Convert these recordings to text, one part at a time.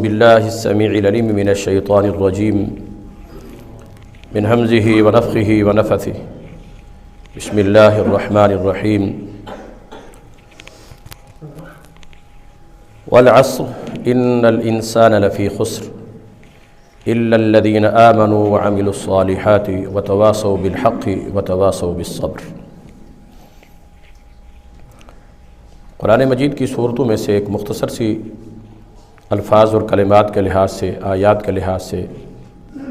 بالله السميع العليم من الشيطان الرجيم من همزه ونفخه ونفثه بسم الله الرحمن الرحيم والعصر إن الإنسان لفي خسر إلا الذين آمنوا وعملوا الصالحات وتواصوا بالحق وتواصوا بالصبر۔ قرآن مجید کی صورتوں میں سے ایک مختصر سی الفاظ اور کلمات کے لحاظ سے، آیات کے لحاظ سے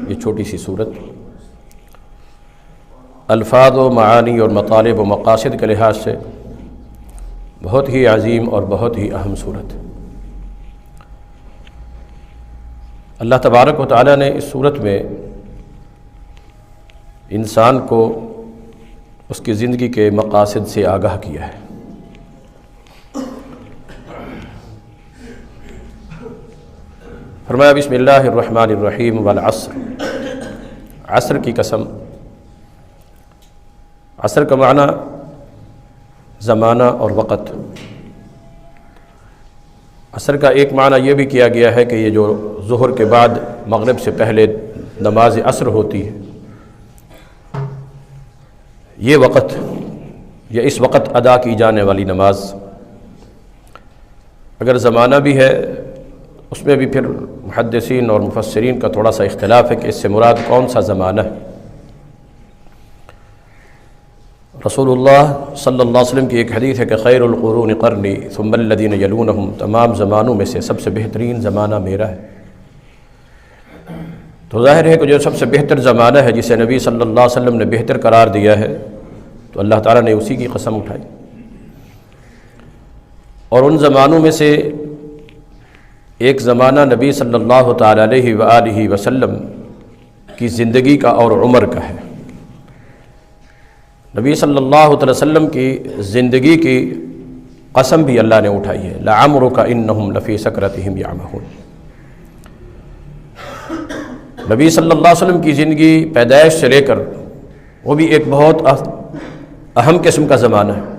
یہ چھوٹی سی صورت الفاظ و معانی اور مطالب و مقاصد کے لحاظ سے بہت ہی عظیم اور بہت ہی اہم صورت۔ اللہ تبارک و تعالیٰ نے اس صورت میں انسان کو اس کی زندگی کے مقاصد سے آگاہ کیا ہے۔ فرمایا بسم اللہ الرحمن الرحیم والعصر، عصر کی قسم۔ عصر کا معنی زمانہ اور وقت۔ عصر کا ایک معنی یہ بھی کیا گیا ہے کہ یہ جو ظہر کے بعد مغرب سے پہلے نماز عصر ہوتی ہے، یہ وقت یا اس وقت ادا کی جانے والی نماز۔ اگر زمانہ بھی ہے اس میں بھی پھر محدثین اور مفسرین کا تھوڑا سا اختلاف ہے کہ اس سے مراد کون سا زمانہ ہے۔ رسول اللہ صلی اللہ علیہ وسلم کی ایک حدیث ہے کہ خیر القرون قرنی ثم الذین یلونہم، تمام زمانوں میں سے سب سے بہترین زمانہ میرا ہے۔ تو ظاہر ہے کہ جو سب سے بہتر زمانہ ہے جسے نبی صلی اللہ علیہ وسلم نے بہتر قرار دیا ہے، تو اللہ تعالیٰ نے اسی کی قسم اٹھائی۔ اور ان زمانوں میں سے ایک زمانہ نبی صلی اللہ تعالیٰ علیہ وآلہ وسلم کی زندگی کا اور عمر کا ہے۔ نبی صلی اللہ علیہ وسلم کی زندگی کی قسم بھی اللہ نے اٹھائی ہے، لعمرک انہم لفی سکرتہم یعمہون۔ نبی صلی اللہ علیہ وسلم کی زندگی پیدائش سے لے کر وہ بھی ایک بہت اہم قسم کا زمانہ ہے۔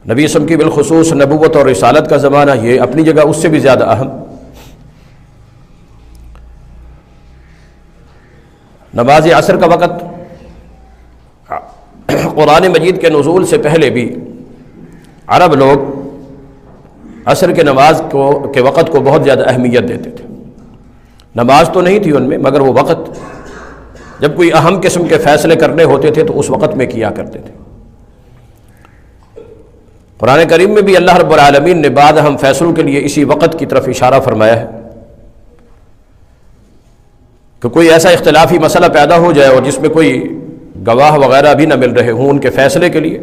نبی صلی اللہ علیہ وسلم کی بالخصوص نبوت اور رسالت کا زمانہ یہ اپنی جگہ اس سے بھی زیادہ اہم۔ نماز عصر کا وقت قرآن مجید کے نزول سے پہلے بھی عرب لوگ عصر کے نماز کے وقت کو بہت زیادہ اہمیت دیتے تھے۔ نماز تو نہیں تھی ان میں، مگر وہ وقت جب کوئی اہم قسم کے فیصلے کرنے ہوتے تھے تو اس وقت میں کیا کرتے تھے۔ قرآن کریم میں بھی اللہ رب العالمین نے بعد اہم فیصلوں کے لیے اسی وقت کی طرف اشارہ فرمایا ہے کہ کوئی ایسا اختلافی مسئلہ پیدا ہو جائے اور جس میں کوئی گواہ وغیرہ بھی نہ مل رہے ہوں ان کے فیصلے کے لیے،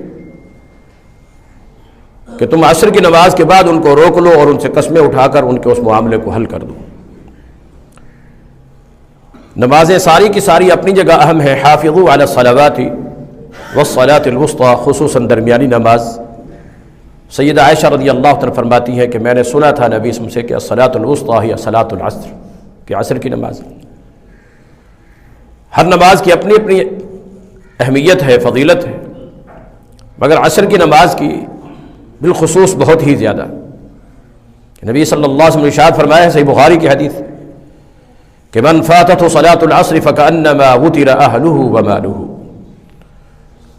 کہ تم عصر کی نماز کے بعد ان کو روک لو اور ان سے قسمیں اٹھا کر ان کے اس معاملے کو حل کر دو۔ نمازیں ساری کی ساری اپنی جگہ اہم ہیں۔ حافظوا علی الصلوات والصلاۃ الوسطی، خصوصاً درمیانی نماز۔ سیدہ عائشہ رضی اللہ عنہ فرماتی ہے کہ میں نے سنا تھا نبی سے کہ الصلاۃ الوسطی ہی صلاۃ العصر، کہ عصر کی نماز۔ ہر نماز کی اپنی اپنی اہمیت ہے، فضیلت ہے، مگر عصر کی نماز کی بالخصوص بہت ہی زیادہ۔ نبی صلی اللہ علیہ وسلم نے ارشاد فرمایا ہے، صحیح بخاری کی حدیث، کہ من فاتته صلاۃ العصر فکأنما وتر اہلہ ومالہ،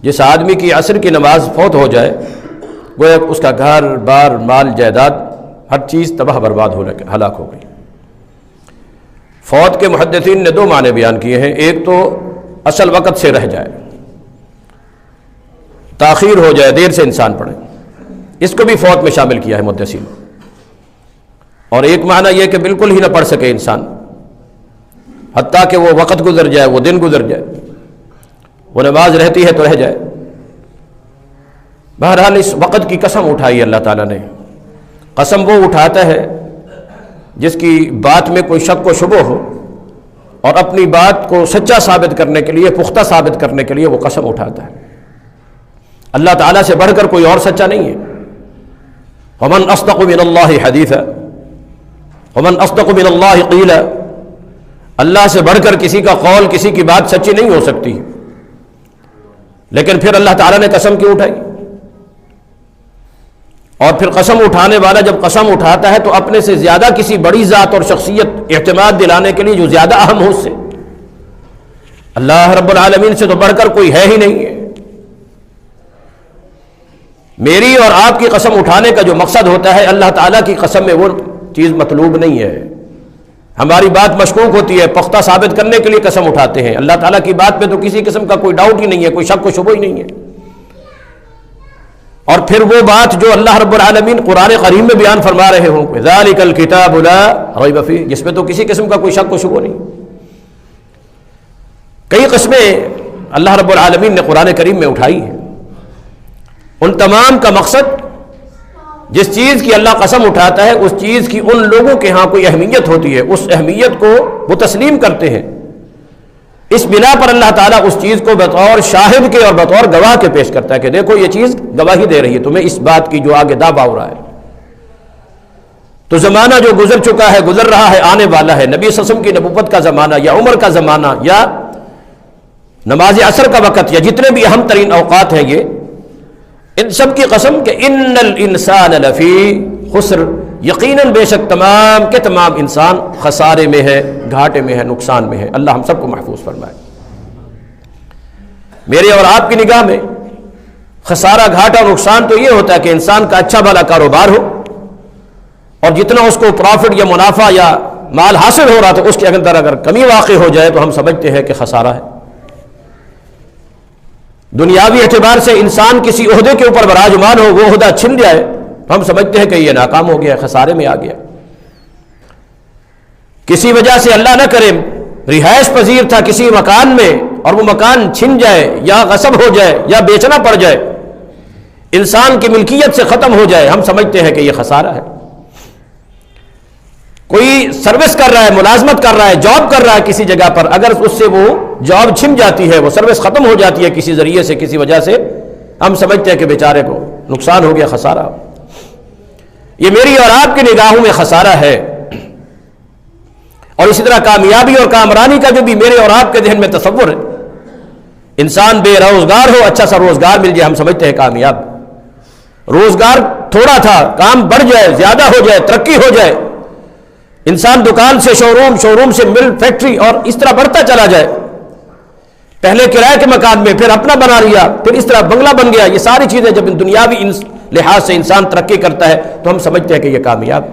جس آدمی کی عصر کی نماز فوت ہو جائے گویا اس کا گھر بار مال جائیداد ہر چیز تباہ برباد ہلاک ہو گئی۔ فوت کے محدثین نے دو معنی بیان کیے ہیں، ایک تو اصل وقت سے رہ جائے، تاخیر ہو جائے، دیر سے انسان پڑھے، اس کو بھی فوت میں شامل کیا ہے محدثین۔ اور ایک معنی یہ کہ بالکل ہی نہ پڑھ سکے انسان، حتیٰ کہ وہ وقت گزر جائے، وہ دن گزر جائے، وہ نماز رہتی ہے تو رہ جائے۔ بہرحال اس وقت کی قسم اٹھائی اللہ تعالیٰ نے۔ قسم وہ اٹھاتا ہے جس کی بات میں کوئی شک و شبہ ہو اور اپنی بات کو سچا ثابت کرنے کے لیے، پختہ ثابت کرنے کے لیے وہ قسم اٹھاتا ہے۔ اللہ تعالیٰ سے بڑھ کر کوئی اور سچا نہیں ہے۔ ومن اصدق من اللہ حدیثا ومن اصدق من اللہ قیلا، اللہ سے بڑھ کر کسی کا قول، کسی کی بات سچی نہیں ہو سکتی۔ لیکن پھر اللہ تعالیٰ نے قسم کیوں اٹھائی؟ اور پھر قسم اٹھانے والا جب قسم اٹھاتا ہے تو اپنے سے زیادہ کسی بڑی ذات اور شخصیت اعتماد دلانے کے لیے جو زیادہ اہم ہو اس سے، اللہ رب العالمین سے تو بڑھ کر کوئی ہے ہی نہیں ہے۔ میری اور آپ کی قسم اٹھانے کا جو مقصد ہوتا ہے، اللہ تعالیٰ کی قسم میں وہ چیز مطلوب نہیں ہے۔ ہماری بات مشکوک ہوتی ہے، پختہ ثابت کرنے کے لیے قسم اٹھاتے ہیں، اللہ تعالیٰ کی بات میں تو کسی قسم کا کوئی ڈاؤٹ ہی نہیں ہے، کوئی شک و شبہ ہی نہیں ہے۔ اور پھر وہ بات جو اللہ رب العالمین قرآن کریم میں بیان فرما رہے ہوں، ذالک الکتاب لا ریب فیہ، جس میں تو کسی قسم کا کوئی شک و شبہ نہیں۔ کئی قسمیں اللہ رب العالمین نے قرآن کریم میں اٹھائی ہیں، ان تمام کا مقصد جس چیز کی اللہ قسم اٹھاتا ہے اس چیز کی ان لوگوں کے ہاں کوئی اہمیت ہوتی ہے، اس اہمیت کو وہ تسلیم کرتے ہیں، اس بنا پر اللہ تعالیٰ اس چیز کو بطور شاہد کے اور بطور گواہ کے پیش کرتا ہے کہ دیکھو یہ چیز گواہی دے رہی ہے تمہیں اس بات کی جو آگے دعویٰ ہو رہا ہے۔ تو زمانہ جو گزر چکا ہے، گزر رہا ہے، آنے والا ہے، نبی صلی اللہ علیہ وسلم کی نبوت کا زمانہ یا عمر کا زمانہ یا نماز عصر کا وقت یا جتنے بھی اہم ترین اوقات ہیں، یہ ان سب کی قسم کہ ان الانسان لفی خسر، یقیناً بے شک تمام کے تمام انسان خسارے میں ہے، گھاٹے میں ہے، نقصان میں ہے۔ اللہ ہم سب کو محفوظ فرمائے۔ میرے اور آپ کی نگاہ میں خسارہ، گھاٹا، نقصان تو یہ ہوتا ہے کہ انسان کا اچھا بھلا کاروبار ہو اور جتنا اس کو پروفٹ یا منافع یا مال حاصل ہو رہا تھا اس کے اندر اگر کمی واقع ہو جائے تو ہم سمجھتے ہیں کہ خسارہ ہے۔ دنیاوی اعتبار سے انسان کسی عہدے کے اوپر براجمان ہو، وہ عہدہ چھن جائے تو ہم سمجھتے ہیں کہ یہ ناکام ہو گیا، خسارے میں آ گیا۔ کسی وجہ سے اللہ نہ کرے رہائش پذیر تھا کسی مکان میں اور وہ مکان چھن جائے یا غصب ہو جائے یا بیچنا پڑ جائے، انسان کی ملکیت سے ختم ہو جائے، ہم سمجھتے ہیں کہ یہ خسارہ ہے۔ کوئی سروس کر رہا ہے، ملازمت کر رہا ہے، جاب کر رہا ہے کسی جگہ پر، اگر اس سے وہ جاب چھن جاتی ہے، وہ سروس ختم ہو جاتی ہے کسی ذریعے سے، کسی وجہ سے، ہم سمجھتے ہیں کہ بیچارے کو نقصان ہو گیا، خسارہ۔ یہ میری اور آپ کی نگاہوں میں خسارہ ہے۔ اور اسی طرح کامیابی اور کامرانی کا جو بھی میرے اور آپ کے ذہن میں تصور ہے، انسان بے روزگار ہو، اچھا سا روزگار مل جائے، ہم سمجھتے ہیں کامیاب۔ روزگار تھوڑا تھا، کام بڑھ جائے، زیادہ ہو جائے، ترقی ہو جائے، انسان دکان سے شوروم، شوروم سے مل، فیکٹری، اور اس طرح بڑھتا چلا جائے، پہلے کرائے کے مکان میں، پھر اپنا بنا لیا، پھر اس طرح بنگلہ بن گیا۔ یہ ساری چیزیں جب دنیاوی لحاظ سے انسان ترقی کرتا ہے تو ہم سمجھتے ہیں کہ یہ کامیاب۔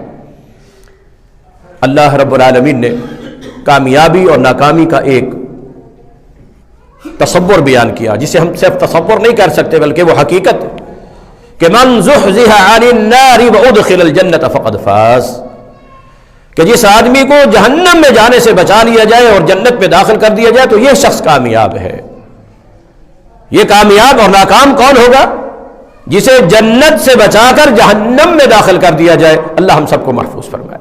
اللہ رب العالمین نے کامیابی اور ناکامی کا ایک تصور بیان کیا جسے ہم صرف تصور نہیں کر سکتے بلکہ وہ حقیقت ہے کہ من زحزح عن النار وادخل الجنة فقد فاز، کہ جس آدمی کو جہنم میں جانے سے بچا لیا جائے اور جنت میں داخل کر دیا جائے تو یہ شخص کامیاب ہے۔ یہ کامیاب اور ناکام کون ہوگا؟ جسے جنت سے بچا کر جہنم میں داخل کر دیا جائے۔ اللہ ہم سب کو محفوظ فرمائے۔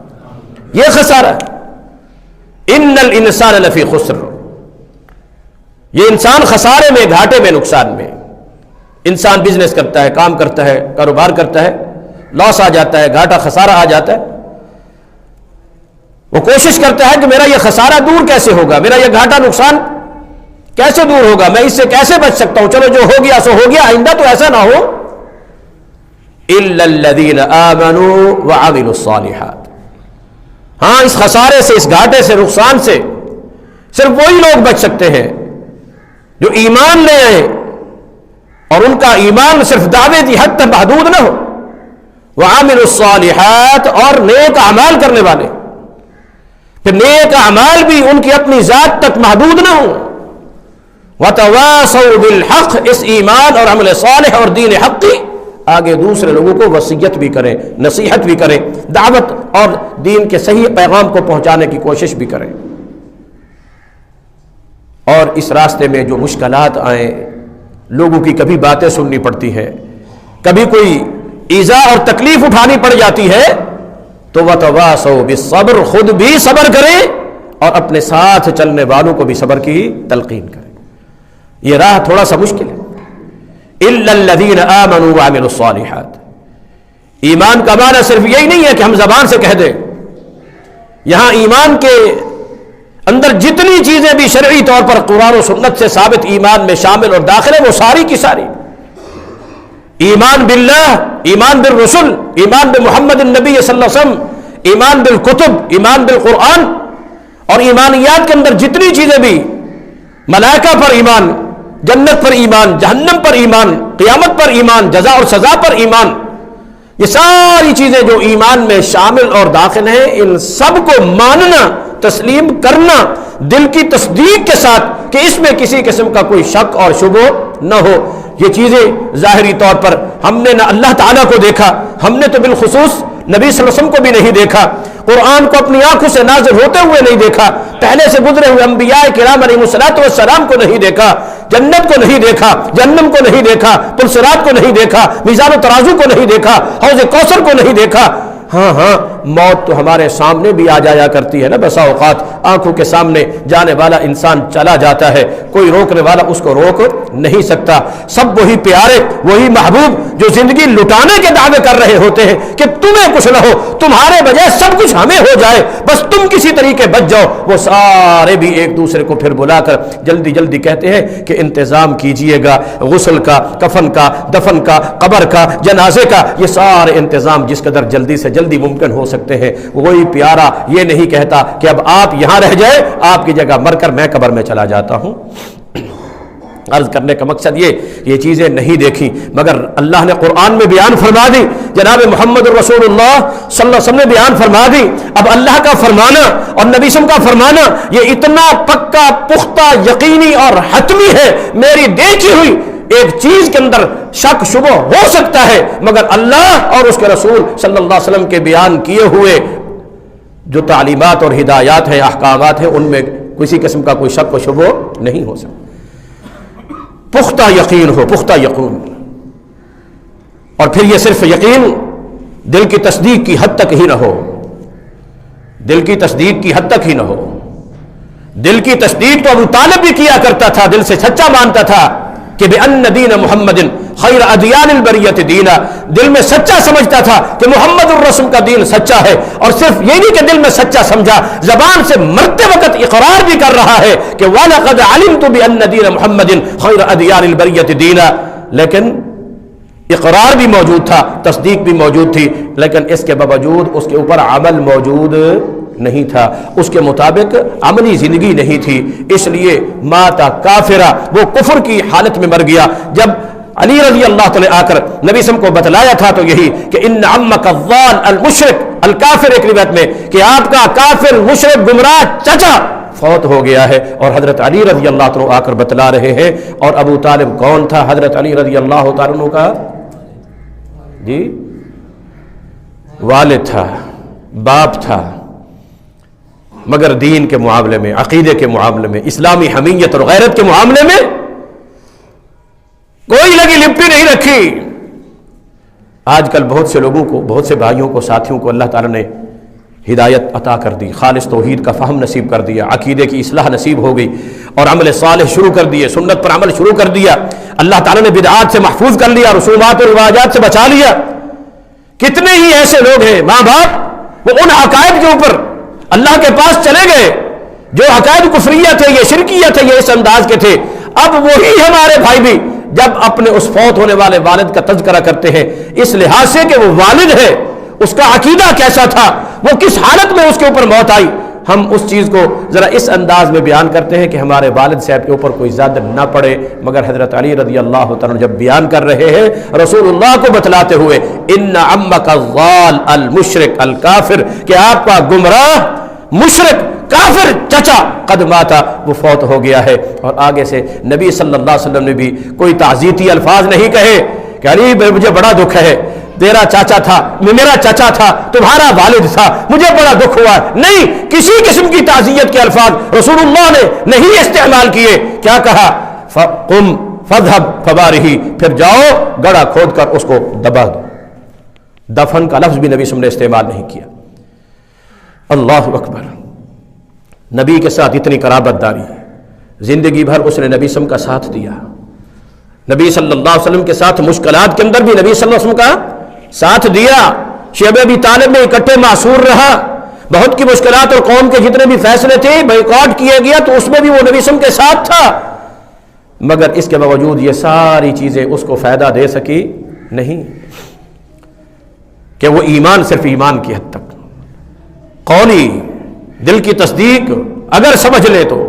یہ خسارہ ہے۔ ان الانسان لفی خسر، یہ انسان خسارے میں، گھاٹے میں، نقصان میں۔ انسان بزنس کرتا ہے، کام کرتا ہے، کاروبار کرتا ہے، لاس آ جاتا ہے، گھاٹا، خسارہ آ جاتا ہے، وہ کوشش کرتا ہے کہ میرا یہ خسارہ دور کیسے ہوگا، میرا یہ گھاٹا، نقصان کیسے دور ہوگا، میں اس سے کیسے بچ سکتا ہوں، چلو جو ہو گیا سو ہو گیا، آئندہ تو ایسا نہ ہو۔ الا الذین آمنوا وعملوا الصالحات، ہاں اس خسارے سے، اس گھاٹے سے، نقصان سے صرف وہی لوگ بچ سکتے ہیں جو ایمان لے آئے اور ان کا ایمان صرف دعوے کی حد تک محدود نہ ہو، وعملوا الصالحات، اور نیک اعمال کرنے والے، پھر نیک اعمال بھی ان کی اپنی ذات تک محدود نہ ہوں، وتواصوا بالحق، اس ایمان اور عمل صالح اور دین حق کی آگے دوسرے لوگوں کو وصیت بھی کریں، نصیحت بھی کریں، دعوت اور دین کے صحیح پیغام کو پہنچانے کی کوشش بھی کریں۔ اور اس راستے میں جو مشکلات آئیں، لوگوں کی کبھی باتیں سننی پڑتی ہیں، کبھی کوئی ایذا اور تکلیف اٹھانی پڑ جاتی ہے، تو وتواصوا بالصبر، خود بھی صبر کریں اور اپنے ساتھ چلنے والوں کو بھی صبر کی تلقین کریں۔ یہ راہ تھوڑا سا مشکل ہے۔ الا الذین آمنوا وعملوا الصالحات، ایمان کا معنی صرف یہی نہیں ہے کہ ہم زبان سے کہہ دیں، یہاں ایمان کے اندر جتنی چیزیں بھی شرعی طور پر قرآن و سنت سے ثابت ایمان میں شامل اور داخل ہے وہ ساری کی ساری ایمان باللہ، ایمان بالرسل، ایمان بمحمد النبی صلی اللہ علیہ وسلم، ایمان بالکتب، ایمان بالقرآن، اور ایمانیات کے اندر جتنی چیزیں بھی، ملائکہ پر ایمان، جنت پر ایمان، جہنم پر ایمان، قیامت پر ایمان، جزا اور سزا پر ایمان، یہ ساری چیزیں جو ایمان میں شامل اور داخل ہیں، ان سب کو ماننا، تسلیم کرنا، دل کی تصدیق کے ساتھ کہ اس میں کسی قسم کا کوئی شک اور شبہ نہ ہو۔ یہ چیزیں ظاہری طور پر ہم نے نہ اللہ تعالیٰ کو دیکھا، ہم نے تو بالخصوص نبی صلی اللہ علیہ وسلم کو بھی نہیں دیکھا، قرآن کو اپنی آنکھوں سے نازل ہوتے ہوئے نہیں دیکھا، پہلے سے گزرے ہوئے انبیاء کرام علیہ السلام کو نہیں دیکھا، جنت کو نہیں دیکھا، جہنم کو نہیں دیکھا، پل صراط کو نہیں دیکھا، میزان و ترازو کو نہیں دیکھا، حوض کوثر کو نہیں دیکھا۔ ہاں موت تو ہمارے سامنے بھی آ جایا کرتی ہے نا، بسا اوقات آنکھوں کے سامنے جانے والا انسان چلا جاتا ہے، کوئی روکنے والا اس کو روک نہیں سکتا۔ سب وہی پیارے، وہی محبوب جو زندگی لٹانے کے دعوے کر رہے ہوتے ہیں کہ تمہیں کچھ نہ ہو، تمہارے بجائے سب کچھ ہمیں ہو جائے، بس تم کسی طریقے بچ جاؤ، وہ سارے بھی ایک دوسرے کو پھر بلا کر جلدی جلدی کہتے ہیں کہ انتظام کیجئے گا غسل کا، کفن کا، دفن کا، قبر کا، جنازے کا، یہ سارے انتظام جس قدر جلدی سے جلدی ممکن ہو سکتے ہیں۔ وہی پیارا یہ نہیں کہتا کہ اب آپ یہاں رہ جائے، آپ کی جگہ مر کر میں قبر میں چلا جاتا ہوں۔ عرض کرنے کا مقصد یہ چیزیں نہیں دیکھی، مگر اللہ نے قرآن میں بیان فرما دی، جناب محمد رسول اللہ صلی اللہ علیہ وسلم نے بیان فرما دی۔ اب اللہ کا فرمانا اور نبی صلی اللہ علیہ وسلم کا فرمانا یہ اتنا پکا، پختہ، یقینی اور حتمی ہے، میری دیکھی ہوئی ایک چیز کے اندر شک شبہ ہو سکتا ہے، مگر اللہ اور اس کے رسول صلی اللہ علیہ وسلم کے بیان کیے ہوئے جو تعلیمات اور ہدایات ہیں، احکامات ہیں، ان میں کسی قسم کا کوئی شک و شبہ نہیں ہو سکتا۔ پختہ یقین ہو، پختہ یقین، اور پھر یہ صرف یقین دل کی تصدیق کی حد تک ہی نہ ہو، دل کی تصدیق کی حد تک ہی نہ ہو۔ دل کی تصدیق تو ابو طالب بھی کیا کرتا تھا، دل سے سچا مانتا تھا کہ بِأَنَّ دِينَ مُحَمَّدٍ خَيْرَ أَدْيَانِ الْبَرِيَّةِ دِينًا، دل میں سچا سمجھتا تھا کہ محمد الرسول کا دین سچا ہے، اور صرف یہ نہیں کہ دل میں سچا سمجھا، زبان سے مرتے وقت اقرار بھی کر رہا ہے کہ وَلَقَدْ عَلِمْتُ بِأَنَّ دِينَ مُحَمَّدٍ خَيْرَ أَدْيَانِ الْبَرِيَّةِ دِينًا، لیکن اقرار بھی موجود تھا، تصدیق بھی موجود تھی، لیکن اس کے باوجود اس کے اوپر عمل موجود نہیں تھا، اس کے مطابق عملی زندگی نہیں تھی، اس لیے ماتا کافرہ، وہ کفر کی حالت میں مر گیا۔ جب علی رضی اللہ تعالی آ کر نبی صلی اللہ علیہ وسلم کو بتلایا تھا تو یہی کہ ان عمک الضال المشرک الکافر، ایک روایت میں کہ آپ کا کافر مشرک گمراہ چچا فوت ہو گیا ہے، اور حضرت علی رضی اللہ تعالی آ کر بتلا رہے ہیں۔ اور ابو طالب کون تھا؟ حضرت علی رضی اللہ تعالی کا جی والد تھا، باپ تھا، مگر دین کے معاملے میں، عقیدے کے معاملے میں، اسلامی حمیت اور غیرت کے معاملے میں کوئی لگی لپٹی نہیں رکھی۔ آج کل بہت سے لوگوں کو، بہت سے بھائیوں کو، ساتھیوں کو اللہ تعالیٰ نے ہدایت عطا کر دی، خالص توحید کا فہم نصیب کر دیا، عقیدے کی اصلاح نصیب ہو گئی، اور عمل صالح شروع کر دیے، سنت پر عمل شروع کر دیا، اللہ تعالیٰ نے بدعات سے محفوظ کر لیا، رسومات اور رواجات سے بچا لیا۔ کتنے ہی ایسے لوگ ہیں، ماں باپ، وہ ان عقائد کے اوپر اللہ کے پاس چلے گئے جو عقائد کفریہ تھے، یہ شرکیہ تھے، یہ اس انداز کے تھے۔ اب وہی ہمارے بھائی بھی جب اپنے اس فوت ہونے والے والد کا تذکرہ کرتے ہیں، اس لحاظ سے کہ وہ والد ہے، اس کا عقیدہ کیسا تھا، وہ کس حالت میں اس کے اوپر موت آئی، ہم اس چیز کو ذرا اس انداز میں بیان کرتے ہیں کہ ہمارے والد صاحب کے اوپر کوئی زیادہ نہ پڑے۔ مگر حضرت علی رضی اللہ تعالیٰ جب بیان کر رہے ہیں رسول اللہ کو بتلاتے ہوئے، ان عمک الضال المشرک الکافر، کہ آپ کا گمراہ مشرک کافر چچا قد ماتا، وہ فوت ہو گیا ہے۔ اور آگے سے نبی صلی اللہ علیہ وسلم نے بھی کوئی تعزیتی الفاظ نہیں کہے کہ علی مجھے بڑا دکھ ہے، تیرا چاچا تھا، میرا چچا تھا، تمہارا والد تھا، مجھے بڑا دکھ ہوا۔ نہیں، کسی قسم کی تعزیت کے الفاظ رسول اللہ نے نہیں استعمال کیے۔ کیا کہا؟ فقم فذهب فبارہی، پھر جاؤ گڑھا کھود کر اس کو دبا دو۔ دفن کا لفظ بھی نبی صلی اللہ علیہ وسلم نے استعمال نہیں کیا۔ اللہ اکبر، نبی کے ساتھ اتنی قرابت داری، زندگی بھر اس نے نبی صلی اللہ علیہ وسلم کا ساتھ دیا، نبی صلی اللہ علیہ وسلم کے ساتھ مشکلات کے اندر بھی نبی صلی اللہ علیہ وسلم کا ساتھ دیا، شیب ابی طالب میں اکٹھے معصور رہا، بہت کی مشکلات اور قوم کے جتنے بھی فیصلے تھے بائیکاٹ کیا گیا تو اس میں بھی وہ نبی صلی اللہ علیہ وسلم کے ساتھ تھا، مگر اس کے باوجود یہ ساری چیزیں اس کو فائدہ دے سکی نہیں کہ وہ ایمان صرف ایمان کی حد تک، قولی دل کی تصدیق اگر سمجھ لے تو،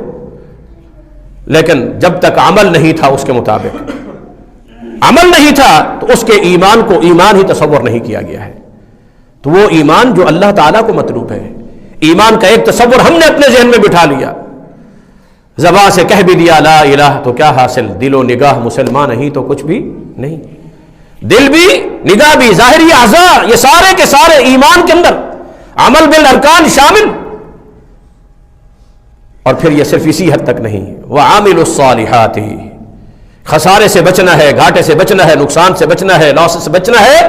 لیکن جب تک عمل نہیں تھا اس کے مطابق، عمل نہیں تھا تو اس کے ایمان کو ایمان ہی تصور نہیں کیا گیا ہے۔ تو وہ ایمان جو اللہ تعالیٰ کو مطلوب ہے، ایمان کا ایک تصور ہم نے اپنے ذہن میں بٹھا لیا، زبان سے کہہ بھی دیا لا الہ تو کیا حاصل، دل و نگاہ مسلمان نہیں تو کچھ بھی نہیں، دل بھی نگاہ بھی ظاہری اعضاء یہ سارے کے سارے ایمان کے اندر، عمل بالارکان شامل۔ اور پھر یہ صرف اسی حد تک نہیں، وعامل الصالحات، خسارے سے بچنا ہے، گھاٹے سے بچنا ہے، نقصان سے بچنا ہے، لاس سے بچنا ہے،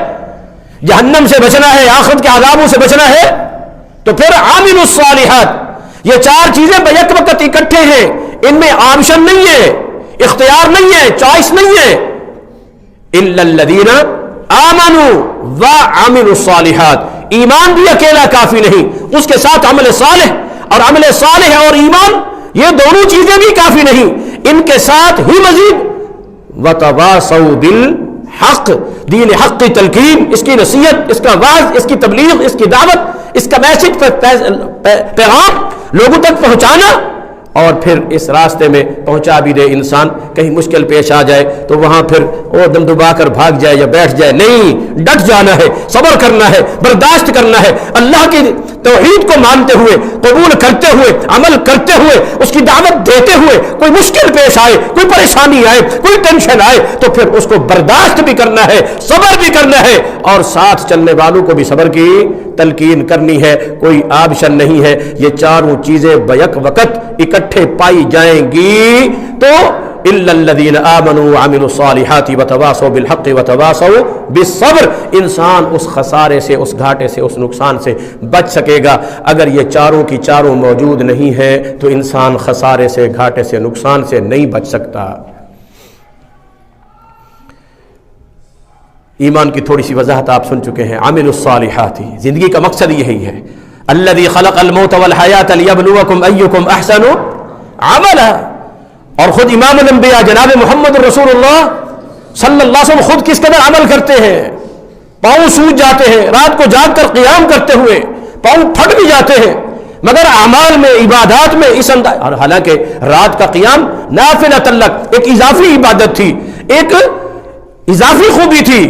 جہنم سے بچنا ہے، آخرت کے عذابوں سے بچنا ہے، تو پھر عامل الصالحات، یہ چار چیزیں بیک وقت اکٹھے ہیں، ان میں آپشن نہیں ہے، اختیار نہیں ہے، چوائس نہیں ہے۔ الا الذین آمنوا وعملوا الصالحات، ایمان بھی اکیلا کافی نہیں، اس کے ساتھ عمل صالح، اور عمل صالح اور ایمان یہ دونوں چیزیں بھی کافی نہیں، ان کے ساتھ ہی مزید وتواصوا بالحق، دین حق کی تلقین، اس کی نصیحت، اس کا وعظ، اس کی تبلیغ، اس کی دعوت، اس کا میسج، پیغام لوگوں تک پہنچانا، اور پھر اس راستے میں پہنچا بھی دے انسان، کہیں مشکل پیش آ جائے تو وہاں پھر وہ دم دبا کر بھاگ جائے یا بیٹھ جائے، نہیں، ڈٹ جانا ہے، صبر کرنا ہے، برداشت کرنا ہے، اللہ کی توحید کو مانتے ہوئے، قبول کرتے ہوئے، عمل کرتے ہوئے، اس کی دعوت دیتے ہوئے، کوئی مشکل پیش آئے، کوئی پریشانی آئے، کوئی ٹینشن آئے تو پھر اس کو برداشت بھی کرنا ہے، صبر بھی کرنا ہے، اور ساتھ چلنے والوں کو بھی صبر کی تلقین کرنی ہے، کوئی آپشن نہیں ہے۔ یہ چاروں چیزیں بیک وقت اکٹھے پائی جائیں گی تو الا الذین آمنوا وعملوا الصالحات وتواصوا بالحق وتواصوا بالصبر، انسان اس خسارے سے، اس گھاٹے سے، اس نقصان سے بچ سکے گا۔ اگر یہ چاروں کی چاروں موجود نہیں ہے تو انسان خسارے سے، گھاٹے سے، نقصان سے نہیں بچ سکتا۔ ایمان کی تھوڑی سی وضاحت آپ سن چکے ہیں، عامل الصالحات، زندگی کا مقصد یہی ہے، الذی خلق الموت والحیات لیبلوکم ایکم احسن عملا۔ اور خود امام الانبیاء جناب محمد رسول اللہ صلی اللہ علیہ وسلم خود کس قدر عمل کرتے ہیں، پاؤں سوج جاتے ہیں، رات کو جاگ کر قیام کرتے ہوئے پاؤں پھٹ بھی جاتے ہیں، مگر اعمال میں، عبادات میں اس انداز، اور حالانکہ رات کا قیام نافلۃ لک ایک اضافی عبادت تھی، ایک اضافی خوبی تھی،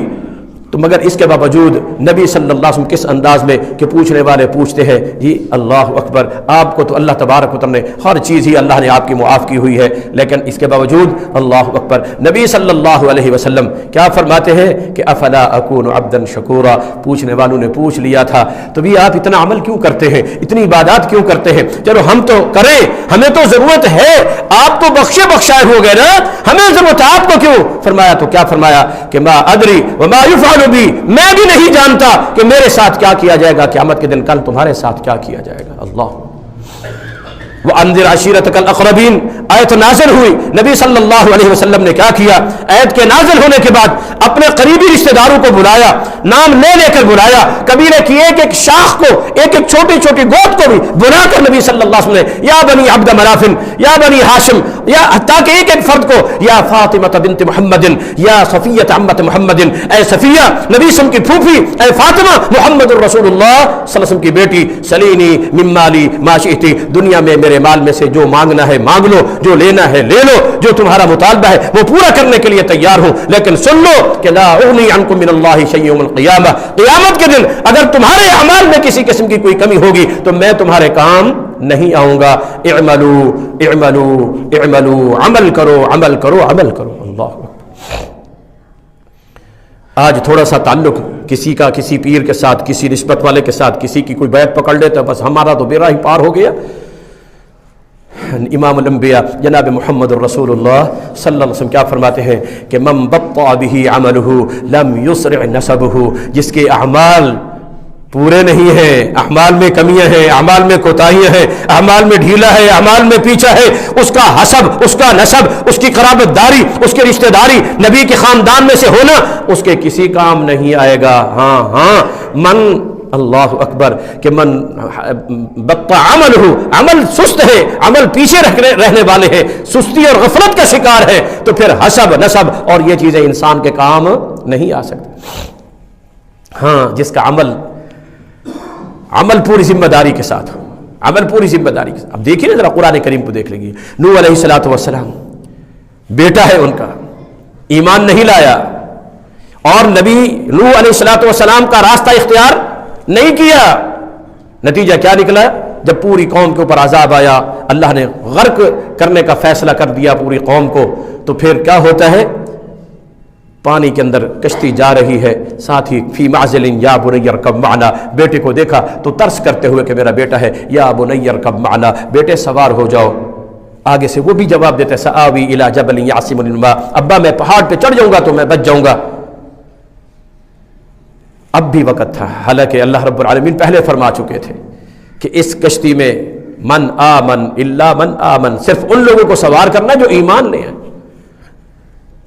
تو مگر اس کے باوجود نبی صلی اللہ علیہ وسلم کس انداز میں کہ پوچھنے والے پوچھتے ہیں جی اللہ اکبر، آپ کو تو اللہ تبارک و تعالی نے ہر چیز ہی اللہ نے آپ کی معاف کی ہوئی ہے، لیکن اس کے باوجود اللہ اکبر نبی صلی اللہ علیہ وسلم کیا فرماتے ہیں کہ افلا اکون عبدا شکورا، پوچھنے والوں نے پوچھ لیا تھا تو بھی آپ اتنا عمل کیوں کرتے ہیں، اتنی عبادات کیوں کرتے ہیں، چلو ہم تو کریں، ہمیں تو ضرورت ہے، آپ تو بخشے بخشائے ہو گئے نا، ہمیں ضرورت ہے آپ کو کیوں؟ فرمایا تو کیا فرمایا کہ ما ادری وما یفعل بھی، میں بھی نہیں جانتا کہ میرے ساتھ کیا کیا جائے گا قیامت کے دن، کل تمہارے ساتھ کیا کیا جائے گا۔ اللہ وَأَنذِرْ عَشِيرَتَكَ الْأَقْرَبِينَ آیت نازل ہوئی، نبی صلی اللہ علیہ وسلم نے کیا کیا، آیت کے نازل ہونے کے بعد اپنے قریبی رشتہ داروں کو بلایا، نام لے لے کر بلایا، قبیلے کی ایک ایک شاخ کو، ایک ایک چھوٹی چھوٹی گوت کو بھی بلا کر نبی صلی اللہ علیہ وسلم نے یا بنی عبد مناف، یا بنی ہاشم، یا حتیٰ کہ ایک ایک فرد کو یا فاطمہ بنت محمد، یا صفیہ عمت محمد، اے صفیہ نبی صلی اللہ علیہ وسلم کی پھوپھی، اے فاطمہ محمد الرسول اللہ صلی اللہ علیہ وسلم کی بیٹی، سلینی من مالی ما شئتی، دنیا میں میرے مال میں سے جو مانگنا ہے مانگ لو، جو لینا ہے لے لو، جو تمہارا مطالبہ ہے وہ پورا کرنے کے لیے تیار ہوں، لیکن سن لو کہ لا اغنی عنکم من اللہ شیء یوم القیامہ، قیامت کے دن اگر تمہارے اعمال میں کسی قسم کی کوئی کمی ہوگی تو میں تمہارے کام نہیں آؤں گا۔ اعملوا اعملوا اعملوا، عمل کرو عمل کرو عمل کرو۔ اللہ آج تھوڑا سا تعلق کسی کا کسی پیر کے ساتھ، کسی نسبت والے کے ساتھ، کسی کی کوئی بیعت پکڑ لیتا بس ہمارا تو بیڑا ہی پار ہو گیا۔ امام الانبیاء جناب محمد الرسول اللہ صلی اللہ علیہ وسلم کیا فرماتے ہیں کہ من بطأ به عمله لم يسرع نسبه، جس کے اعمال پورے نہیں ہیں، اعمال میں کمیاں ہیں، اعمال میں کوتاہیاں ہیں، اعمال میں ڈھیلا ہے، اعمال میں پیچھا ہے، اس کا حسب، اس کا نسب، اس کی قرابت داری، اس کی رشتہ داری نبی کے خاندان میں سے ہونا اس کے کسی کام نہیں آئے گا۔ ہاں ہاں، من اللہ اکبر کہ من بطأ عملہ، عمل سست ہے، عمل پیچھے رہنے والے ہیں، سستی اور غفلت کا شکار ہے، تو پھر حسب نسب اور یہ چیزیں انسان کے کام نہیں آ سکتے۔ ہاں جس کا عمل پوری ذمہ داری کے ساتھ ہو، عمل پوری ذمہ داری کے ساتھ۔ اب دیکھیے نا ذرا قرآن کریم کو دیکھ لیجیے، نوح علیہ الصلوۃ والسلام بیٹا ہے ان کا، ایمان نہیں لایا، اور نبی نوح علیہ الصلوۃ والسلام کا راستہ اختیار نہیں کیا، نتیجہ کیا نکلا؟ جب پوری قوم کے اوپر عذاب آیا، اللہ نے غرق کرنے کا فیصلہ کر دیا پوری قوم کو، تو پھر کیا ہوتا ہے؟ پانی کے اندر کشتی جا رہی ہے، ساتھ ہی فی معزل یا بنی ارکب معنا، بیٹے کو دیکھا تو ترس کرتے ہوئے کہ میرا بیٹا ہے، یا بنی ارکب معنا، بیٹے سوار ہو جاؤ۔ آگے سے وہ بھی جواب دیتے سآوی الی جبل یعصمنی من الماء، ابا میں پہاڑ پہ چڑھ جاؤں گا تو میں بچ جاؤں گا۔ اب بھی وقت تھا، حالانکہ اللہ رب العالمین پہلے فرما چکے تھے کہ اس کشتی میں من آمن الا من آمن، صرف ان لوگوں کو سوار کرنا جو ایمان لے آئے،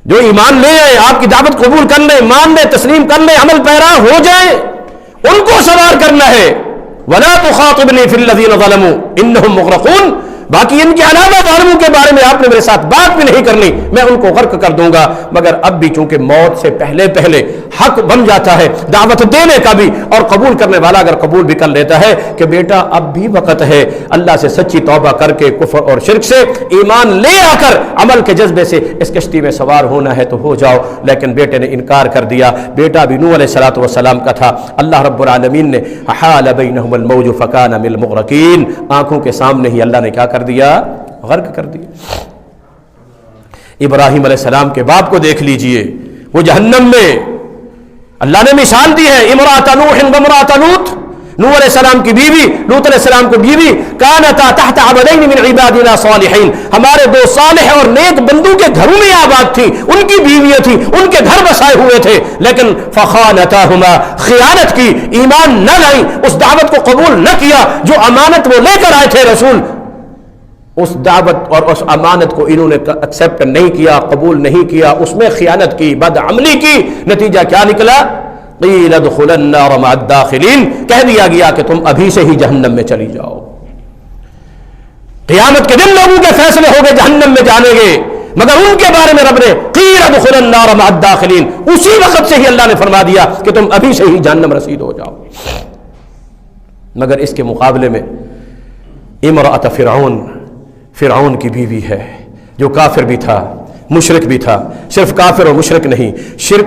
جو ایمان لے آئے، آپ کی دعوت قبول کر لیں، مان لیں، تسلیم کر لیں، عمل پیرا ہو جائیں، ان کو سوار کرنا ہے۔ ولا تخاطبنی فی الذین ظلموا انہم مغرقون، باقی ان کے علاوہ ظالموں کے بارے میں آپ نے میرے ساتھ بات بھی نہیں کرنی، میں ان کو غرق کر دوں گا۔ مگر اب بھی چونکہ موت سے پہلے پہلے حق بن جاتا ہے دعوت دینے کا بھی، اور قبول کرنے والا اگر قبول بھی کر لیتا ہے کہ بیٹا اب بھی وقت ہے، اللہ سے سچی توبہ کر کے کفر اور شرک سے ایمان لے آ کر عمل کے جذبے سے اس کشتی میں سوار ہونا ہے تو ہو جاؤ۔ لیکن بیٹے نے انکار کر دیا، بیٹا بھی نوح علیہ الصلوۃ والسلام کا تھا۔ اللہ رب العالمین نے حال بینہم الموج فکان من المغرقین، آنکھوں کے سامنے ہی اللہ نے کیا کر دیا؟ غرق کر دیا۔ ابراہیم علیہ السلام کے باپ کو دیکھ لیجئے، وہ جہنم میں، اللہ نے مثال دی ہے، امرأۃ نوح وامرأۃ لوط، نوح علیہ السلام کی بیوی، لوط علیہ السلام کی بیوی، کانتا تحت عبدین من عبادنا صالحین، ہمارے دو صالح اور نیک بندوں کے گھروں میں آباد تھی، ان کی بیویاں تھیں، ان کے گھر بسائے ہوئے تھے، لیکن فخانتاہما، خیانت کی، ایمان نہ لائی، اس دعوت کو قبول نہ کیا جو امانت وہ لے کر آئے تھے رسول، اس دعوت اور اس امانت کو انہوں نے ایکسیپٹ نہیں کیا، قبول نہیں کیا، اس میں خیانت کی، بدعملی کی، نتیجہ کیا نکلا؟ قیل ادخلوا النار مع الداخلین، کہہ دیا گیا کہ تم ابھی سے ہی جہنم میں چلی جاؤ۔ قیامت کے دن لوگوں کے فیصلے ہو گئے جہنم میں جانے گے، مگر ان کے بارے میں رب نے قیل ادخلوا النار مع الداخلین، اسی وقت سے ہی اللہ نے فرما دیا کہ تم ابھی سے ہی جہنم رسید ہو جاؤ۔ مگر اس کے مقابلے میں امرأۃ فرعون کی بیوی ہے، جو کافر بھی تھا، مشرک بھی تھا، صرف کافر اور مشرک نہیں،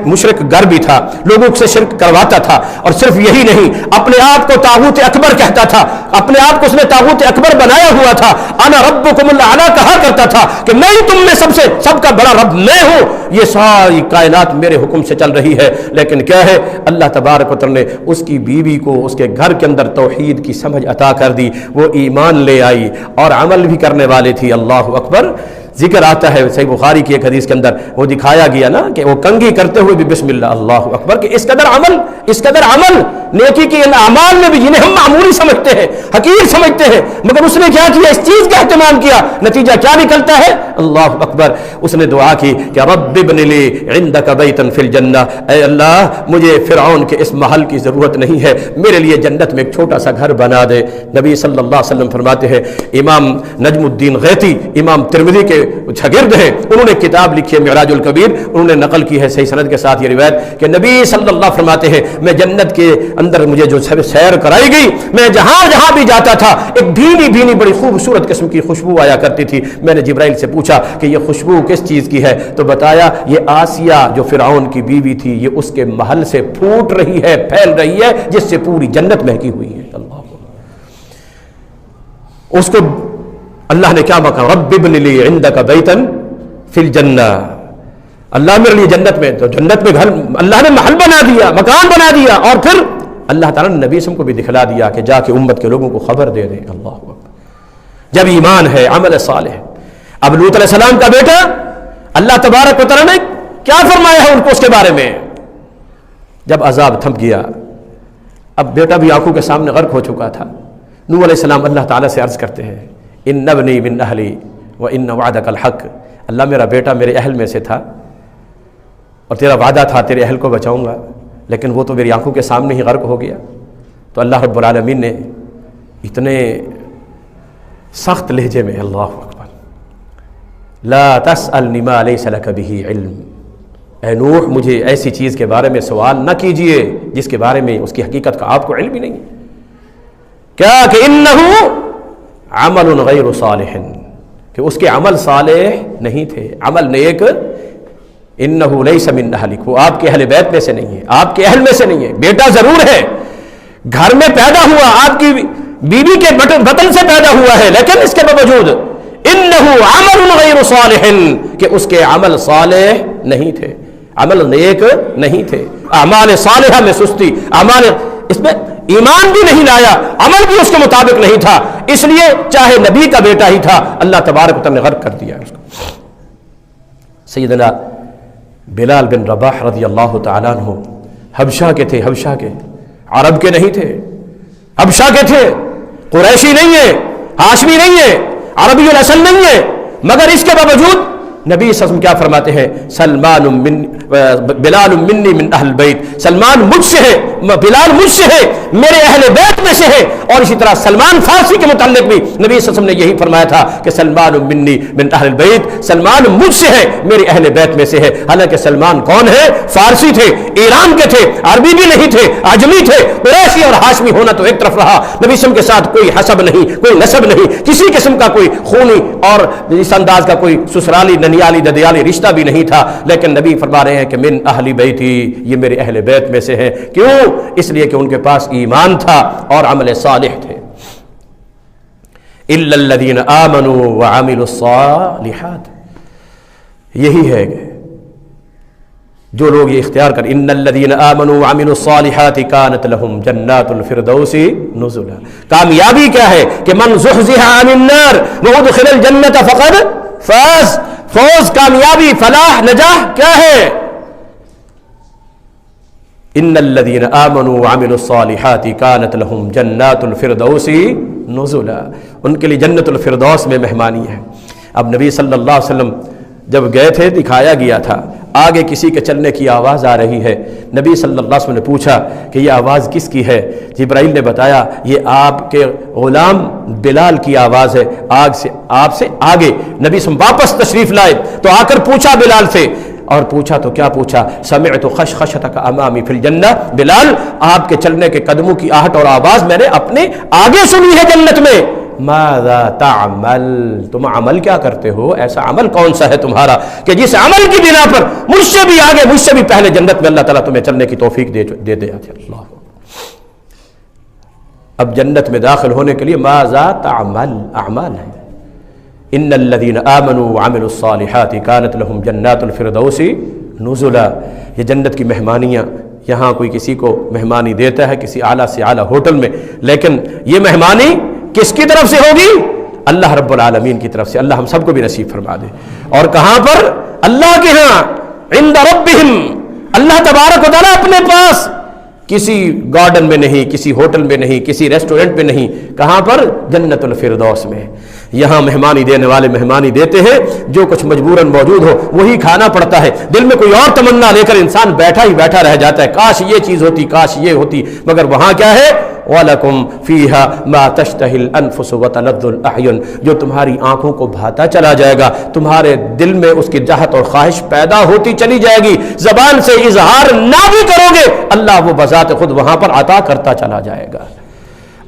مشرک گر بھی تھا، لوگوں سے شرک کرواتا تھا، اور صرف یہی نہیں، اپنے آپ کو طاغوت اکبر کہتا تھا، اپنے آپ کو اس نے طاغوت اکبر بنایا ہوا تھا، انا ربکم الاعلی کہا کرتا تھا کہ میں ہی تم میں سب کا بڑا رب میں ہوں، یہ ساری کائنات میرے حکم سے چل رہی ہے۔ لیکن کیا ہے، اللہ تبارک و تعالی نے اس کی بیوی کو اس کے گھر کے اندر توحید کی سمجھ عطا کر دی، وہ ایمان لے آئی اور عمل بھی کرنے والی تھی۔ اللہ اکبر، ذکر آتا ہے صحیح بخاری کی ایک حدیث کے اندر، وہ دکھایا گیا نا کہ وہ کنگھی کرتے ہوئے بھی بسم اللہ اللہ اکبر، کہ اس قدر عمل نیکی کے ان اعمال میں بھی جنہیں ہم معمولی سمجھتے ہیں، حقیر سمجھتے ہیں، مگر اس نے کیا کیا؟ اس چیز کا اہتمام کیا، نتیجہ کیا نکلتا ہے؟ اللہ اکبر، اس نے دعا کی کہ رب ابن لی عندک بیتا فی الجنہ، اے اللہ مجھے فرعون کے اس محل کی ضرورت نہیں ہے، میرے لیے جنت میں ایک چھوٹا سا گھر بنا دے۔ نبی صلی اللہ علیہ وسلم فرماتے ہیں، امام نجم الدین غیتی امام ترمذی کے شاگرد ہیں، انہوں نے کتاب لکھی ہے معراج الکبیر، انہوں نے نقل کی ہے صحیح سند کے ساتھ یہ روایت کہ نبی صلی اللہ علیہ وسلم فرماتے ہیں، میں جنت کے اندر مجھے جو سیر کرائی گئی، میں جہاں بھی جاتا تھا ایک بھینی بڑی خوبصورت قسم کی خوشبو آیا کرتی تھی۔ میں نے جبرائیل سے پوچھا کہ یہ خوشبو کس چیز کی ہے، تو بتایا یہ آسیہ جو فرعون کی بیوی تھی، یہ اس کے محل سے پھوٹ رہی ہے، پھیل رہی ہے، جس سے پوری جنت مہکی ہوئی ہے۔ اللہ اس کو اللہ نے کیا کہا؟ رب ابن لی عندک بیتا فی الجنہ، اللہ میرے لیے جنت میں، تو جنت میں گھر اللہ نے محل بنا دیا، مکان بنا دیا، اور پھر اللہ تعالیٰ نے نبی کو بھی دکھلا دیا کہ جا کے امت کے لوگوں کو خبر دے دیں۔ اللہ اکبر، جب ایمان ہے، عمل صالح۔ اب لوط علیہ السلام کا بیٹا، اللہ تبارک و تعالیٰ نے کیا فرمایا ہے ان کو اس کے بارے میں؟ جب عذاب تھم گیا، اب بیٹا بھی آنکھوں کے سامنے غرق ہو چکا تھا، نوح علیہ السلام اللہ تعالیٰ سے عرض کرتے ہیں، ان ابنی من اہلی وان وعدک الحق، اللہ میرا بیٹا میرے اہل میں سے تھا اور تیرا وعدہ تھا تیرے اہل کو بچاؤں گا، لیکن وہ تو میری آنکھوں کے سامنے ہی غرق ہو گیا۔ تو اللہ رب العالمین نے اتنے سخت لہجے میں، اللہ اکبر، لا تسألنی ما لیس لک بہ علم، اے نوح مجھے ایسی چیز کے بارے میں سوال نہ کیجئے جس کے بارے میں اس کی حقیقت کا آپ کو علم ہی نہیں ہے۔ کیا کہ انہ عمل غیر صالح، کہ اس کے عمل صالح نہیں تھے، عمل نیک، انہ لیس من اہلک، وہ آپ کے اہل بیت میں سے نہیں ہے، آپ کے اہل میں سے نہیں ہے۔ بیٹا ضرور ہے، گھر میں پیدا ہوا، آپ کی بیوی کے بطن سے پیدا ہوا ہے، لیکن اس کے باوجود انہ عمل غیر صالح، کہ اس کے عمل صالح نہیں تھے، عمل نیک نہیں تھے، اعمال صالحہ میں سستی، اعمال اس میں ایمان بھی نہیں لایا، عمل بھی اس کے مطابق نہیں تھا، اس لیے چاہے نبی کا بیٹا ہی تھا اللہ تبارک و تعالی نے غرق کر دیا اس کو۔ سیدنا بلال بن رباح رضی اللہ تعالیٰ عنہ حبشہ کے تھے، حبشہ کے، عرب کے نہیں تھے، حبشہ کے تھے، قریشی نہیں ہے، ہاشمی نہیں ہے، عربی الاصل نہیں ہے، مگر اس کے باوجود نبی صلی اللہ علیہ وسلم کیا فرماتے ہیں، سلمان بلال منی من اہل بیت، سلمان مجھ سے ہے، بلال مجھ سے ہے، میرے اہل بیت میں سے ہے۔ اور اسی طرح سلمان فارسی کے متعلق بھی نبی صلی اللہ علیہ وسلم نے یہی فرمایا تھا کہ سلمان منی من اہل بیت، سلمان مجھ سے ہے، میرے اہل بیت میں سے ہے۔ حالانکہ سلمان کون ہے؟ فارسی تھے، ایران کے تھے، عربی بھی نہیں تھے، عجمی تھے۔ قریشی اور ہاشمی ہونا تو ایک طرف رہا، نبی صلی اللہ علیہ وسلم کے ساتھ کوئی حسب نہیں، کوئی نسب نہیں، کسی قسم کا کوئی خونی اور اس انداز کا کوئی سسرالی ننیالی ددیالی رشتہ بھی نہیں تھا، لیکن نبی فرما رہے ہیں کہ من اہل بیتی، یہ میرے اہل بیت میں سے ہیں۔ کیوں؟ اس لیے کہ ان کے پاس ایمان تھا اور عمل صالح تھے۔ الا الذین آمنوا وعملوا الصالحات، یہی ہے کہ جو لوگ یہ اختیار کر، ان الذین آمنوا وعملوا الصالحات کانت لهم جنات الفردوس نزلا۔ کامیابی کیا ہے کہ من زحزح عن النار وادخل الجنۃ فقد فاز، فوز، کامیابی، فلاح، نجاح کیا ہے؟ ان الذین آمنوا وعملوا الصالحات کانت لهم جنات الفردوس نزلا، ان کے لیے جنت الفردوس میں مہمانی ہے۔ اب نبی صلی اللہ علیہ وسلم جب گئے تھے دکھایا گیا تھا، آگے کسی کے چلنے کی آواز آ رہی ہے، نبی صلی اللہ علیہ وسلم نے پوچھا کہ یہ آواز کس کی ہے؟ جبرائیل نے بتایا یہ آپ کے غلام بلال کی آواز ہے، آپ سے آگے۔ نبی صلی اللہ علیہ وسلم واپس تشریف لائے تو آ کر پوچھا بلال سے، اور پوچھا تو کیا پوچھا؟ سمعت خشخشتک امامی فی الجنہ، بلال آپ کے چلنے کے قدموں کی آہٹ اور آواز میں نے اپنے آگے سنی ہے جنت میں۔ ماذا تعمل، تم عمل کیا کرتے ہو؟ ایسا عمل کون سا ہے تمہارا کہ جس عمل کی بنا پر مجھ سے بھی آگے، مجھ سے بھی پہلے جنت میں اللہ تعالیٰ تمہیں چلنے کی توفیق دے دے آتے اللہ۔ اب جنت میں داخل ہونے کے لیے ماذا تعمل، اعمال ہے۔ ان الذین آمنوا وعملوا الصالحات کانت لهم جنات الفردوس نزلا، یہ جنت کی مہمانیاں، یہاں کوئی کسی کو مہمانی دیتا ہے کسی اعلیٰ سے اعلیٰ ہوٹل میں، لیکن یہ مہمانی کس کی طرف سے ہوگی؟ اللہ رب العالمین کی طرف سے۔ اللہ ہم سب کو بھی نصیب فرما دے۔ اور کہاں پر؟ اللہ کے ہاں، عند ربہم، اللہ تبارک و تعالیٰ اپنے پاس، کسی گارڈن میں نہیں، کسی ہوٹل میں نہیں، کسی ریسٹورنٹ میں نہیں، کہاں پر؟ جنت الفردوس میں۔ یہاں مہمانی دینے والے مہمانی دیتے ہیں، جو کچھ مجبوراً موجود ہو وہی کھانا پڑتا ہے، دل میں کوئی اور تمنا لے کر انسان بیٹھا ہی بیٹھا رہ جاتا ہے، کاش یہ چیز ہوتی، کاش یہ ہوتی، مگر وہاں کیا ہے؟ وَلَكُمْ فِيهَا مَا تَشْتَهِي الْأَنفُسُ وَتَلَذُّ الْأَعْيُنُ، جو تمہاری آنکھوں کو بھاتا چلا جائے گا، تمہارے دل میں اس کی چاہت اور خواہش پیدا ہوتی چلی جائے گی، زبان سے اظہار نہ بھی کرو گے اللہ وہ بذات خود وہاں پر عطا کرتا چلا جائے گا۔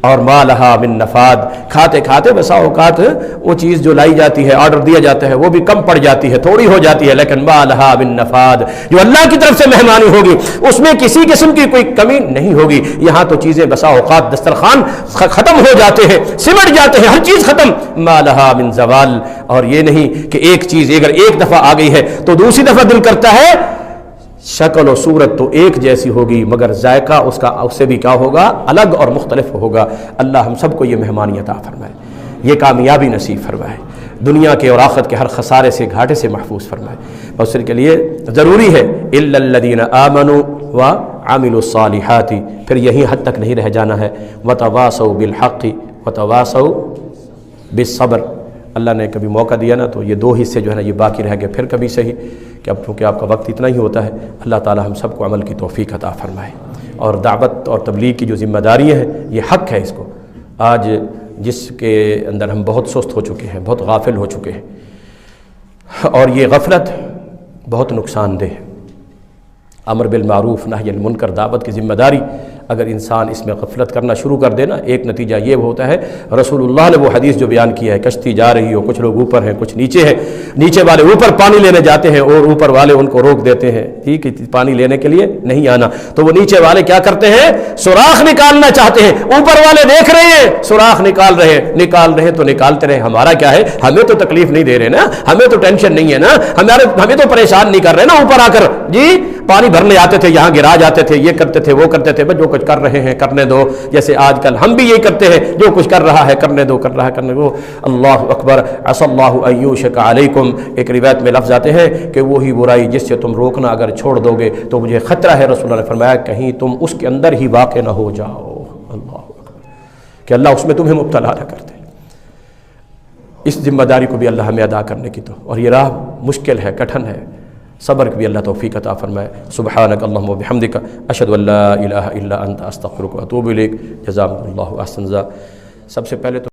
اور ما لہا من نفاد، کھاتے کھاتے بسا اوقات وہ چیز جو لائی جاتی ہے، آرڈر دیا جاتا ہے، وہ بھی کم پڑ جاتی ہے، تھوڑی ہو جاتی ہے، لیکن ما لہا من نفاد، جو اللہ کی طرف سے مہمانی ہوگی اس میں کسی قسم کی کوئی کمی نہیں ہوگی۔ یہاں تو چیزیں بسا اوقات دسترخوان ختم ہو جاتے ہیں، سمٹ جاتے ہیں، ہر چیز ختم، ما لہا من زوال۔ اور یہ نہیں کہ ایک چیز اگر ایک دفعہ آ گئی ہے تو دوسری دفعہ دل کرتا ہے، شکل و صورت تو ایک جیسی ہوگی مگر ذائقہ اس کا اس سے بھی کیا ہوگا؟ الگ اور مختلف ہوگا۔ اللہ ہم سب کو یہ مہمانی عطا فرمائے، یہ کامیابی نصیب فرمائے، دنیا کے اور آخرت کے ہر خسارے سے، گھاٹے سے محفوظ فرمائے۔ اور اس کے لیے ضروری ہے الا الذین آمنوا وعملوا الصالحات، پھر یہی حد تک نہیں رہ جانا ہے، وتواصوا بالحق وتواصوا بالصبر۔ اللہ نے کبھی موقع دیا نا تو یہ دو حصے جو ہے نا یہ باقی رہ گئے، پھر کبھی صحیح کہ اب چونکہ آپ کا وقت اتنا ہی ہوتا ہے، اللہ تعالی ہم سب کو عمل کی توفیق عطا فرمائے۔ اور دعوت اور تبلیغ کی جو ذمہ داریاں ہیں یہ حق ہے، اس کو آج جس کے اندر ہم بہت سست ہو چکے ہیں، بہت غافل ہو چکے ہیں، اور یہ غفلت بہت نقصان دہ ہے۔ امر بالمعروف نہی عن المنکر دعوت کی ذمہ داری اگر انسان اس میں غفلت کرنا شروع کر دے نا، ایک نتیجہ یہ ہوتا ہے، رسول اللہ نے وہ حدیث جو بیان کیا ہے، کشتی جا رہی ہو، کچھ لوگ اوپر ہیں کچھ نیچے ہیں، نیچے والے اوپر پانی لینے جاتے ہیں اور اوپر والے ان کو روک دیتے ہیں، ٹھیک ہے، پانی لینے کے لیے نہیں آنا، تو وہ نیچے والے کیا کرتے ہیں، سوراخ نکالنا چاہتے ہیں، اوپر والے دیکھ رہے ہیں سوراخ نکال رہے تو نکالتے رہے، ہمارا کیا ہے، ہمیں تو تکلیف نہیں دے رہے نا، ہمیں تو ٹینشن نہیں ہے نا، ہمیں تو پریشان نہیں کر رہے نا، اوپر آ کر جی پانی بھرنے آتے تھے، یہاں گرا جاتے تھے، یہ کرتے تھے وہ کرتے تھے، بس جو کچھ کر رہے ہیں کرنے دو، جیسے آج کل ہم بھی یہی کرتے ہیں، جو کچھ کر رہا ہے کرنے دو، کرنے دو۔ اللہ اکبر، عسى اللہ ان یوشک علیکم، ایک روایت میں لفظ آتے ہیں کہ وہی برائی جس سے تم روکنا اگر چھوڑ دو گے تو مجھے خطرہ ہے، رسول اللہ نے فرمایا کہیں تم اس کے اندر ہی واقع نہ ہو جاؤ، اللہ اکبر، کہ اللہ اس میں تمہیں مبتلا نہ کر دے۔ اس ذمہ داری کو بھی اللہ ہمیں ادا کرنے کی تو، اور یہ راہ مشکل ہے، کٹھن ہے، صبر کی بھی اللہ توفیق عطا فرمائے۔ سبحانک اللہم و بحمدک، اشہد ان لا الہ الا انت، استغفرک و اتوب الیک۔ جزاکم اللہ احسن۔ سب سے پہلے تو